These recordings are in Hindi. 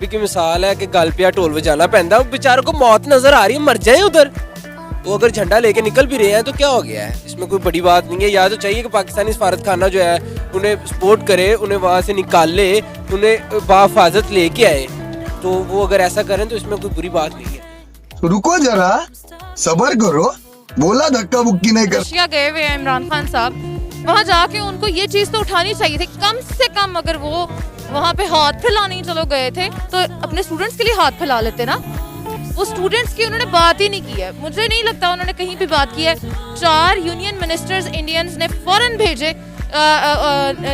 की मिसाल है कि गल पे ढोल बजाना पैंदा, बेचारों को मौत नजर आ रही है, मर जाए उधर। वो अगर झंडा लेके निकल भी रहे हैं तो क्या हो गया है, इसमें कोई बड़ी बात नहीं है। या तो चाहिए कि पाकिस्तानी सफारत खाना जो है उन्हें सपोर्ट करे, उन्हें वहाँ से निकाल ले, उन्हें बाहिफाजत लेके आए। तो वो अगर ऐसा करें तो इसमें कोई बुरी बात नहीं है। रुको जरा, सबर करो, बोला धक्का मुक्की नहीं कर। रशिया गए हुए हैं इमरान खान साहब, वहाँ जाके उनको ये चीज़ तो उठानी चाहिए थी कम से कम। अगर वो वहाँ पे हाथ फैलाने चलो गए थे तो अपने स्टूडेंट्स के लिए हाथ फैला लेते ना। वो स्टूडेंट्स की उन्होंने बात ही नहीं की है, मुझे नहीं लगता उन्होंने कहीं भी बात की है। 4 यूनियन मिनिस्टर्स इंडियंस ने फौरन भेजे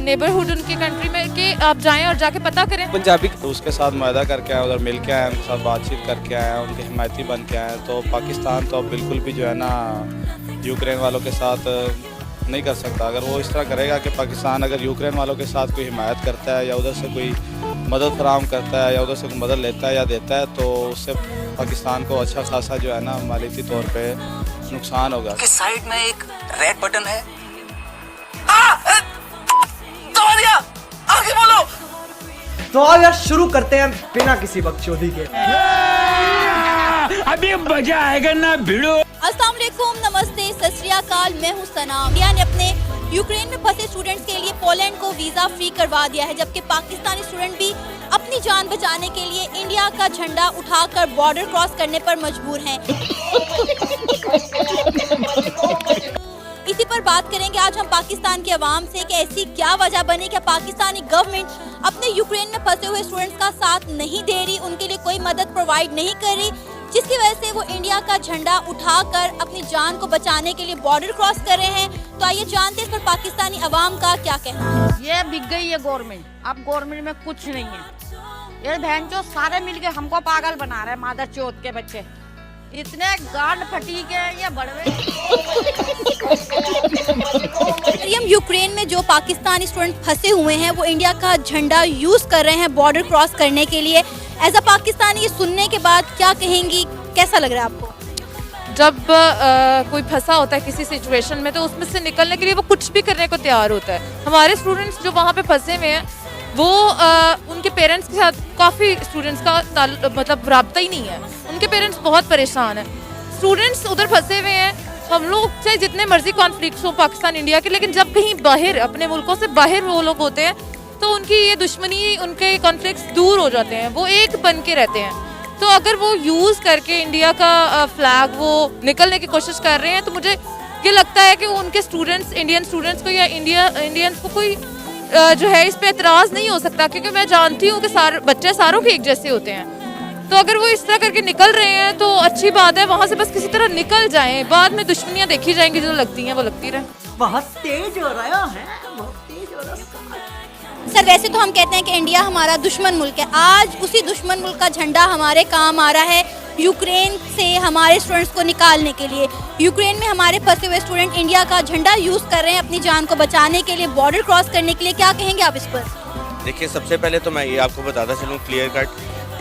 नेबरहुड उनके कंट्री में कि आप जाएं और जाके पता करें। पंजाबी तो उसके साथ मुआहदा करके आए, उधर मिल के आए, उनके साथ बातचीत करके आए, उनके हिमायती बन के आए। तो पाकिस्तान तो अब बिल्कुल भी जो है ना यूक्रेन वालों के साथ नहीं कर सकता। अगर वो इस तरह करेगा कि पाकिस्तान अगर यूक्रेन वालों के साथ कोई हिमायत करता है या उधर से कोई मदद फराहम करता है या उधर से कोई मदद लेता है या देता है, तो उससे पाकिस्तान को अच्छा खासा जो है ना मालियाती तौर पे नुकसान होगा। कि साइड में एक रेड बटन है, आगे बोलो। तो आओ यार शुरू करते हैं बिना किसी बकचोदी के। अभी मजा आएगा ना भिड़ो। अस्सलाम वालेकुम, नमस्ते, सत श्री अकाल। मैं हूं सना। इंडिया ने अपने यूक्रेन में फंसे स्टूडेंट्स के लिए पोलैंड को वीजा फ्री करवा दिया है, जबकि पाकिस्तानी स्टूडेंट भी अपनी जान बचाने के लिए इंडिया का झंडा उठाकर बॉर्डर क्रॉस करने पर मजबूर हैं। इसी पर बात करेंगे आज हम पाकिस्तान के अवाम से कि ऐसी क्या वजह बनी कि पाकिस्तानी गवर्नमेंट अपने यूक्रेन में फंसे हुए स्टूडेंट्स का साथ नहीं दे रही, उनके लिए कोई मदद प्रोवाइड नहीं कर रही, जिसकी वजह से वो इंडिया का झंडा उठाकर अपनी जान को बचाने के लिए बॉर्डर क्रॉस कर रहे हैं। तो आइए जानते हैं इस पर पाकिस्तानी अवाम का क्या कहना है। ये बिक गई है गवर्नमेंट, अब गवर्नमेंट में कुछ नहीं है। ये बहन जो सारे मिलके हमको पागल बना रहे हैं, मादर चौथ के बच्चे इतने गांड फटी के ये बड़वे। हम यूक्रेन में जो पाकिस्तानी स्टूडेंट फंसे हुए हैं वो इंडिया का झंडा यूज कर रहे हैं बॉर्डर क्रॉस करने के लिए। एज अ पाकिस्तानी ये सुनने के बाद क्या कहेंगी, कैसा लग रहा है आपको? जब कोई फंसा होता है किसी सिचुएशन में तो उसमें से निकलने के लिए वो कुछ भी करने को तैयार होता है। हमारे स्टूडेंट्स जो वहाँ पे फंसे हुए हैं वो उनके पेरेंट्स के साथ काफ़ी स्टूडेंट्स का मतलब राब्ता ही नहीं है, उनके पेरेंट्स बहुत परेशान हैं। स्टूडेंट्स उधर फंसे हुए हैं, हम लोग चाहे जितने मर्जी कॉन्फ्लिक्ट्स हो पाकिस्तान इंडिया के, लेकिन जब कहीं बाहर अपने मुल्कों से बाहर वो लोग होते हैं तो उनकी ये दुश्मनी, उनके कॉन्फ्लिक्ट्स दूर हो जाते हैं, वो एक बन के रहते हैं। तो अगर वो यूज़ करके इंडिया का फ्लैग वो निकलने की कोशिश कर रहे हैं तो मुझे ये लगता है कि वो उनके स्टूडेंट्स, इंडियन स्टूडेंट्स को या इंडियंस को कोई जो है इस पे एतराज़ नहीं हो सकता, क्योंकि मैं जानती हूँ कि सारे बच्चे सारों के एक जैसे होते हैं। तो अगर वो इस तरह करके निकल रहे हैं तो अच्छी बात है, वहाँ से बस किसी तरह निकल जाएं, बाद में दुश्मनियाँ देखी जाएंगी, जो लगती हैं वो लगती रहे। बहुत तेज हो रहा है, बहुत तेज हो रहा है। सर वैसे तो हम कहते हैं कि इंडिया हमारा दुश्मन मुल्क है, आज उसी दुश्मन मुल्क का झंडा हमारे काम आ रहा है यूक्रेन से हमारे स्टूडेंट्स को निकालने के लिए। यूक्रेन में हमारे फंसे हुए स्टूडेंट इंडिया का झंडा यूज़ कर रहे हैं अपनी जान को बचाने के लिए, बॉर्डर क्रॉस करने के लिए। क्या कहेंगे आप इस पर? देखिए, सबसे पहले तो मैं ये आपको बताता चलूँ क्लियर कट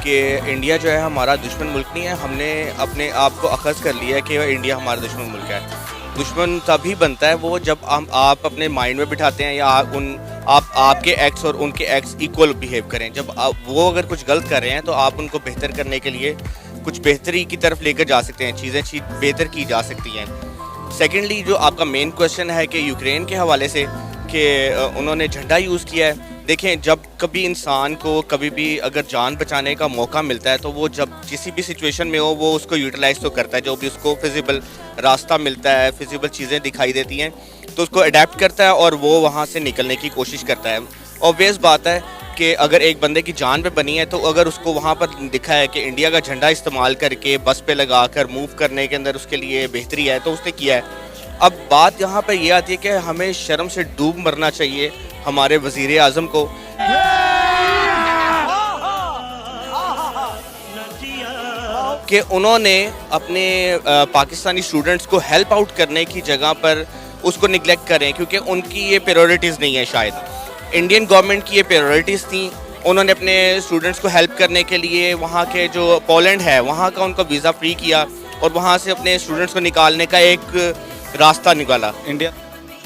कि इंडिया जो है हमारा दुश्मन मुल्क नहीं है। हमने अपने आप को अखज़ कर लिया है कि इंडिया हमारा दुश्मन मुल्क है। दुश्मन तभी बनता है वो जब आप अपने माइंड में बिठाते हैं या आपके एक्ट्स और उनके एक्ट्स इक्वल बिहेव करें। जब वो अगर कुछ गलत कर रहे हैं तो आप उनको बेहतर करने के लिए कुछ बेहतरी की तरफ लेकर जा सकते हैं, चीज़ें बेहतर की जा सकती हैं। सेकेंडली, जो आपका मेन क्वेश्चन है कि यूक्रेन के हवाले से कि उन्होंने झंडा यूज़ किया है, देखें, जब कभी इंसान को कभी भी अगर जान बचाने का मौका मिलता है तो वो जब किसी भी सिचुएशन में हो वो उसको यूटिलाइज़ तो करता है। जो भी उसको फिजिबल रास्ता मिलता है, फिजिबल चीज़ें दिखाई देती हैं तो उसको अडेप्ट करता है और वो वहाँ से निकलने की कोशिश करता है। ऑब्वियस बात है कि अगर एक बंदे की जान पे बनी है तो अगर उसको वहाँ पर दिखा है कि इंडिया का झंडा इस्तेमाल करके बस पे लगा कर मूव करने के अंदर उसके लिए बेहतरी है तो उसने किया है। अब बात यहाँ पर यह आती है कि हमें शर्म से डूब मरना चाहिए हमारे वज़ीर आज़म को कि उन्होंने अपने पाकिस्तानी स्टूडेंट्स को हेल्प आउट करने की जगह पर उसको निगलेक्ट करें, क्योंकि उनकी ये प्रायोरिटीज़ नहीं है। शायद इंडियन गवर्नमेंट की ये प्रायोरिटीज़ थी, उन्होंने अपने स्टूडेंट्स को हेल्प करने के लिए वहाँ के जो पोलैंड है वहाँ का उनका वीज़ा फ्री किया और वहाँ से अपने स्टूडेंट्स को निकालने का एक रास्ता निकाला। इंडिया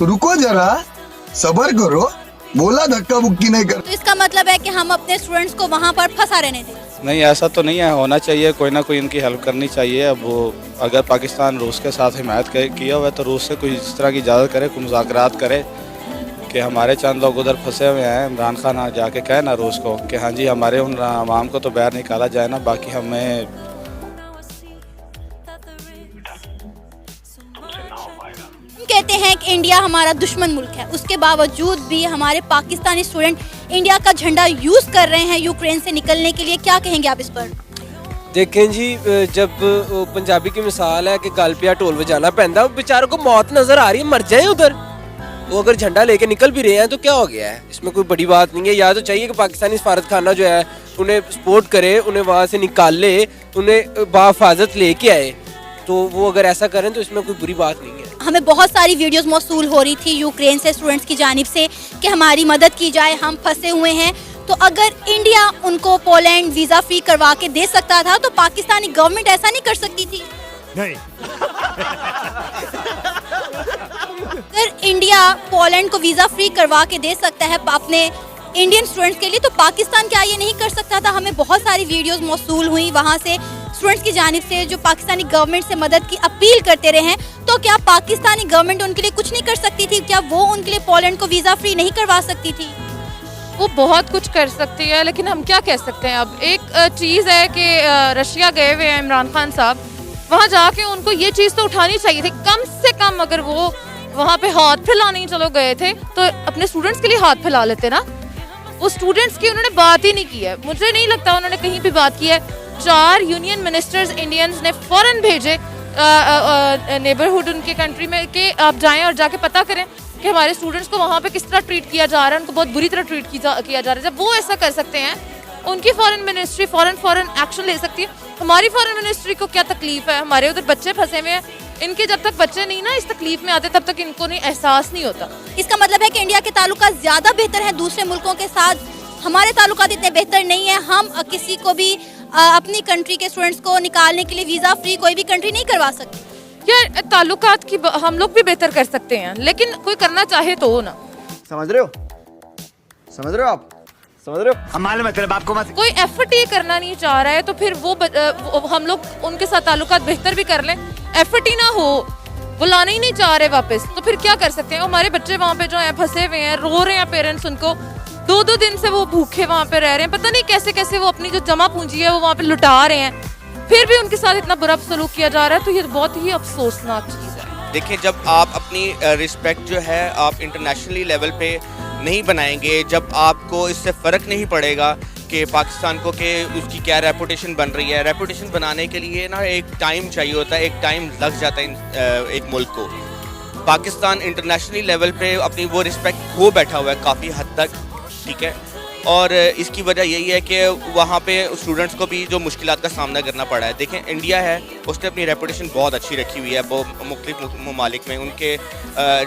रुको जरा, सबर करो, बोला धक्का मुक्की नहीं कर। तो इसका मतलब है कि हम अपने स्टूडेंट्स को वहाँ पर फंसा रहने दें। नहीं, ऐसा तो नहीं है, होना चाहिए, कोई ना कोई इनकी हेल्प करनी चाहिए। अब वो अगर पाकिस्तान रूस के साथ हिमायत किया हुआ है तो रूस से कोई इस तरह की इजाज़त करे, कोई मुज़ाकरात करे कि हमारे चंद लोग उधर फंसे हुए हैं। इमरान खान जाके कहे ना रूस को कि हाँ जी हमारे उन अवाम को तो बाहर निकाला जाए ना, बाकी हमें कहते हैं कि इंडिया हमारा दुश्मन मुल्क है, उसके बावजूद भी हमारे पाकिस्तानी स्टूडेंट इंडिया का झंडा यूज कर रहे हैं यूक्रेन से निकलने के लिए। क्या कहेंगे आप इस पर? देखें जी, जब पंजाबी की मिसाल है कि गल पिया ढोल बजाना पैंदा, बेचारों को मौत नजर आ रही है, मर जाए उधर। वो अगर झंडा लेके निकल भी रहे हैं तो क्या हो गया है, इसमें कोई बड़ी बात नहीं है। या तो चाहिए कि पाकिस्तानी सफारतखाना जो है उन्हें सपोर्ट करे, उन्हें वहाँ से निकाले, उन्हें बाहिफाजत लेके आए, तो वो अगर ऐसा करें तो इसमें कोई बुरी बात नहीं है। हमें बहुत सारी वीडियोस मौसूल हो रही थी यूक्रेन से स्टूडेंट्स की जानिब से कि हमारी मदद की जाए, हम फंसे हुए हैं। तो अगर इंडिया उनको पोलैंड वीज़ा फ्री करवा के दे सकता था तो पाकिस्तानी गवर्नमेंट ऐसा नहीं कर सकती थी? नहीं। अगर इंडिया पोलैंड को वीज़ा फ्री करवा के दे सकता है अपने इंडियन स्टूडेंट्स के लिए, तो पाकिस्तान क्या ये नहीं कर सकता था? हमें बहुत सारी वीडियोस मौसूल हुई वहाँ से स्टूडेंट्स की जानिब से जो पाकिस्तानी गवर्नमेंट से मदद की अपील करते रहे हैं। तो क्या पाकिस्तानी गवर्नमेंट उनके लिए कुछ नहीं कर सकती थी? क्या वो उनके लिए पोलैंड को वीज़ा फ्री नहीं करवा सकती थी? वो बहुत कुछ कर सकती है, लेकिन हम क्या कह सकते हैं। अब एक चीज़ है कि रशिया गए हुए हैं इमरान खान साहब, वहाँ जाके उनको ये चीज़ तो उठानी चाहिए थी कम से कम। अगर वो वहाँ पे हाथ फैलाने ही चलो गए थे तो अपने स्टूडेंट्स के लिए हाथ फैला लेते ना। वो स्टूडेंट्स की उन्होंने बात ही नहीं की है, मुझे नहीं लगता उन्होंने कहीं भी बात की है। 4 यूनियन मिनिस्टर्स इंडियंस ने फौरन भेजे नेबरहुड उनके कंट्री में कि आप जाएं और जाके पता करें कि हमारे स्टूडेंट्स को वहाँ पे किस तरह ट्रीट किया जा रहा है, उनको बहुत बुरी तरह ट्रीट किया जा रहा है। जब वो ऐसा कर सकते हैं, उनकी फॉरेन मिनिस्ट्री फॉरेन एक्शन ले सकती है। हमारी फॉरेन मिनिस्ट्री को क्या तकलीफ है? हमारे उधर बच्चे फंसे हुए हैं, इनके जब तक बच्चे नहीं ना इस तकलीफ में आते तब तक इनको नहीं एहसास नहीं होता। इसका मतलब है कि इंडिया के ताल्लुकात ज़्यादा बेहतर हैं दूसरे मुल्कों के साथ, हमारे ताल्लुकात इतने बेहतर नहीं है। हम किसी को भी अपनी कंट्री के स्टूडेंट्स को निकालने के लिए वीज़ा फ्री कोई भी कंट्री नहीं करवा सकती। यार ताल्लुकात की हम लोग भी बेहतर कर सकते हैं, लेकिन कोई करना चाहे तो हो ना। समझ रहे हो? समझ रहे हो आप? समझ रहे हो? हमारे मतलब आपको मत कोई एफर्ट ही करना नहीं चाह रहा है तो फिर वो हम लोग उनके साथ ताल्लुकात बेहतर भी कर लें, एफर्ट ही ना हो, वो लाना ही नहीं चाह रहे वापस, तो फिर क्या कर सकते हैं? हमारे बच्चे वहाँ पे जो है फंसे हुए हैं, रो रहे हैं पेरेंट्स, उनको 2-2 दिन से वो भूखे वहाँ पे रह रहे हैं, पता नहीं कैसे कैसे वो अपनी जो जमा पूंजी है वो वहाँ पे लुटा रहे हैं, फिर भी उनके साथ इतना बुरा सलूक किया जा रहा है। तो ये बहुत ही अफसोसनाक चीज़ है। देखिए, जब आप अपनी रिस्पेक्ट जो है आप इंटरनेशनली लेवल पे नहीं बनाएंगे, जब आपको इससे फ़र्क नहीं पड़ेगा कि पाकिस्तान को कि उसकी क्या रेपुटेशन बन रही है। रेपुटेशन बनाने के लिए ना एक टाइम चाहिए होता है, एक टाइम लग जाता है एक मुल्क को। पाकिस्तान इंटरनेशनली लेवल पे अपनी वो रिस्पेक्ट खो बैठा हुआ है काफ़ी हद तक, ठीक है। और इसकी वजह यही है कि वहाँ पे स्टूडेंट्स को भी जो मुश्किलात का सामना करना पड़ा है। देखें, इंडिया है, उसने अपनी रेपुटेशन बहुत अच्छी रखी हुई है वो मुख्तलिफ ममालिक में, उनके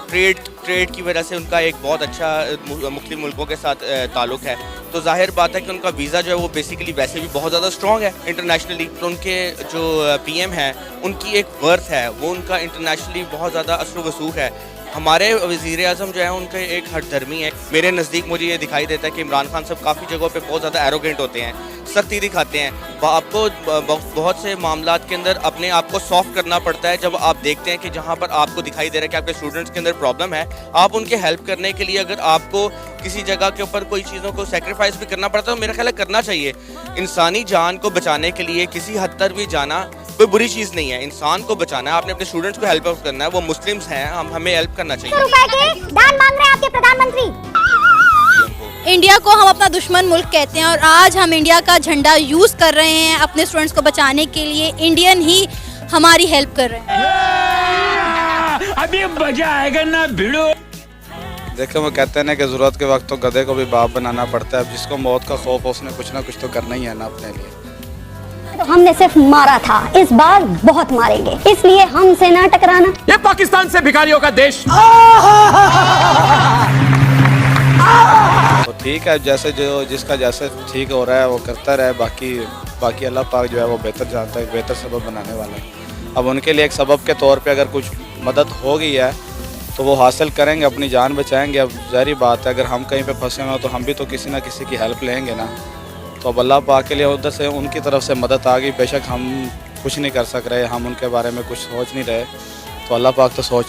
ट्रेड की वजह से उनका एक बहुत अच्छा मुख्तलिफ मुल्कों के साथ ताल्लुक़ है। तो जाहिर बात है कि उनका वीज़ा जो है वो बेसिकली वैसे भी बहुत ज़्यादा स्ट्रॉन्ग है इंटरनेशनली। तो उनके जो PM है उनकी एक वर्थ है, वो उनका इंटरनेशनली बहुत ज़्यादा असर वसूख है। हमारे वज़ीर आज़म जो है उनके एक हठधर्मी है। मेरे नज़दीक मुझे ये दिखाई देता है कि इमरान खान साहब काफ़ी जगहों पे बहुत ज़्यादा एरोगेंट होते हैं, सख्ती दिखाते हैं। आपको बहुत से मामलात के अंदर अपने आप को सॉफ्ट करना पड़ता है। जब आप देखते हैं कि जहाँ पर आपको दिखाई दे रहा है कि आपके स्टूडेंट्स के अंदर प्रॉब्लम है, आप उनके हेल्प करने के लिए अगर आपको किसी जगह के ऊपर कोई चीज़ों को सेक्रीफाइस भी करना पड़ता है तो मेरा ख्याल है करना चाहिए। इंसानी जान को बचाने के लिए किसी हद तक भी जाना कोई बुरी चीज़ नहीं है। इंसान को बचाना है, आपने अपने स्टूडेंट्स को हेल्प करना है, वो मुस्लिम्स हैं, हमें हेल्प करना चाहिए। दान मांग रहे हैं आपके प्रधानमंत्री। इंडिया को हम अपना दुश्मन मुल्क कहते हैं और आज हम इंडिया का झंडा यूज कर रहे हैं अपने स्टूडेंट्स को बचाने के लिए। इंडियन ही हमारी हेल्प कर रहे हैं। अभी मजा आएगा ना भिड़ो। देखो, वो कहते हैं ना कि ज़रूरत के वक्त तो गधे को भी बाप बनाना पड़ता है। अब जिसको मौत का खौफ है उसने कुछ ना कुछ तो करना ही है ना अपने लिए। तो हमने सिर्फ मारा था, इस बार बहुत मारेंगे, इसलिए हमसे ना टकराना। ये पाकिस्तान से भिखारियों का देश। तो ठीक है, जैसे जो जिसका जैसे ठीक हो रहा है वो करता रहे, बाकी अल्लाह पाक जो है वो बेहतर जानता है, बेहतर सबब बनाने वाला है। अब उनके लिए एक सबब के तौर पे अगर कुछ मदद हो गई है तो वो हासिल करेंगे, अपनी जान बचाएंगे। अब जारी बात है, अगर हम कहीं पे फंसे हुए हो तो हम भी तो किसी ना किसी की हेल्प लेंगे ना। तो अब अल्लाह पाक के लिए उधर से उनकी तरफ से मदद आ गई। बेशक हम कुछ नहीं कर सक रहे, हम उनके बारे में कुछ सोच नहीं रहे, तो अल्लाह पाक तो सोच